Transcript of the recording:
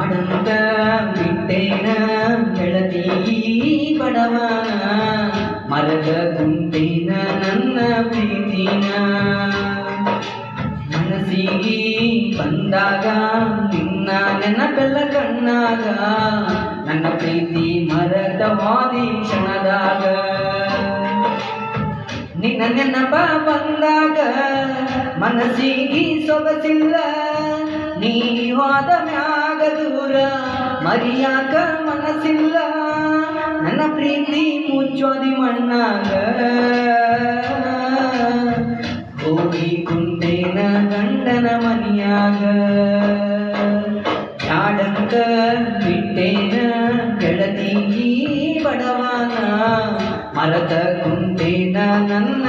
ಬ್ಯಾಡಂತ ಬಿಟ್ಟೇನ ಗೆಳತಿ ಬಡವನ ಮರದ ಕುಂತೇನ ನನ್ನ ಪ್ರೀತಿನ ಮನಸ್ಸಿಗೆ ಬಂದಾಗ ನಿನ್ನ ನೆನಪೆಲ್ಲ ಕಣ್ಣಾಗ ನನ್ನ ಪ್ರೀತಿ ಮರದ ವಾದಿ ಕ್ಷಣದಾಗ ನಿನ್ನ ನೆನಪ ಬಂದಾಗ ಮನಸ್ಸಿಗೆ ಸೊಗಸಿಲ್ಲ ನೀ ಹೋದ ಮ್ಯಾಗ ದೂರ ಮರಿಯಾಕ ಮನಸ್ಸಿಲ್ಲ ನನ್ನ ಪ್ರೀತಿ ಮುಚ್ಚೋದಿ ಮಣ್ಣಾಗ ಹೋಗಿ ಕುಂತೇನ ಗಂಡನ ಮನಿಯಾಗ ಬ್ಯಾಡಂತ ಬಿಟ್ಟೇನ ಗೆಳತಿ ಬಡವನ ಮರದ ಕುಂತೇನ ನನ್ನ